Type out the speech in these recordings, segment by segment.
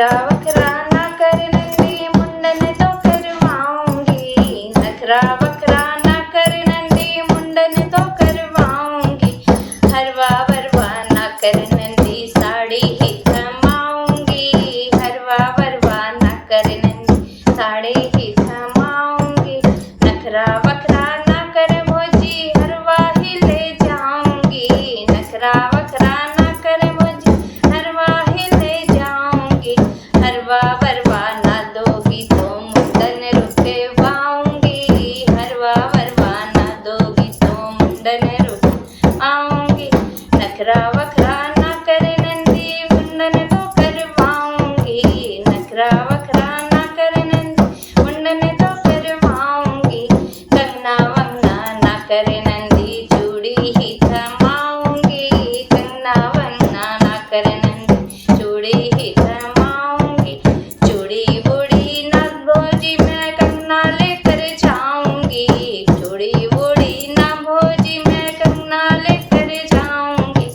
नखरा वखरा ना कर नंदी मुंडन तो करवाऊंगी। नखरा वखरा ना कर नंदी मुंडन तो करवाऊंगी। हरवा वरवा ना कर नंदी साड़ी ही थमाऊंगी। हरवा वरवा ना कर नंदी साड़ी ही थमाऊंगी। नखरा वखरा ना कर भोजी हरवा ही ले जाऊंगी। नखरा वखरा ना कर भोजी हरवा ही ले जाऊंगी। हरवा वरवा ना दोगी तो मुंडन रुकवाऊंगी। हरवा वरवा ना दोगी तो मुंडन रुकवाऊंगी। नखरा वखरा ना कर नंदी मुंडन तो करवाऊंगी। नखरा वखरा ना कर नंदी मुंडन तो करवाऊंगी। कंगना वंगना ना कर नंदी चूड़ी ही थमाऊंगी। कंगना वंगना ना कर नंदी चूड़ी ही थमाऊंगी। चूड़ी बूढ़ी ना भोजी मैं कंगना लेकर जाऊंगी। चूड़ी बूढ़ी ना भोजी मैं कंगना लेकर जाऊंगी।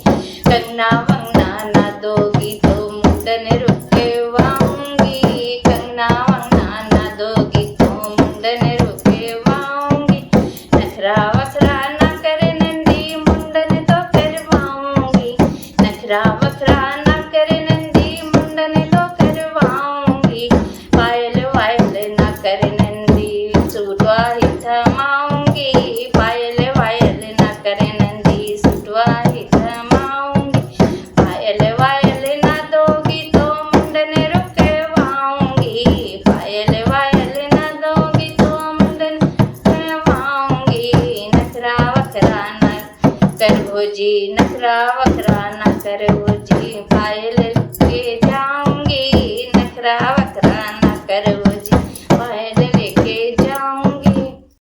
कंगना वंगना ना दोगी तो मुंडन रुकवाऊंगी। कंगना वंगना ना दोगी तो मुंडन रुकवाऊंगी। नखरा वखरा ना कर नंदी मुंडन तो करवाऊंगी। नखरा वखरा ना कर नंदी मुंडन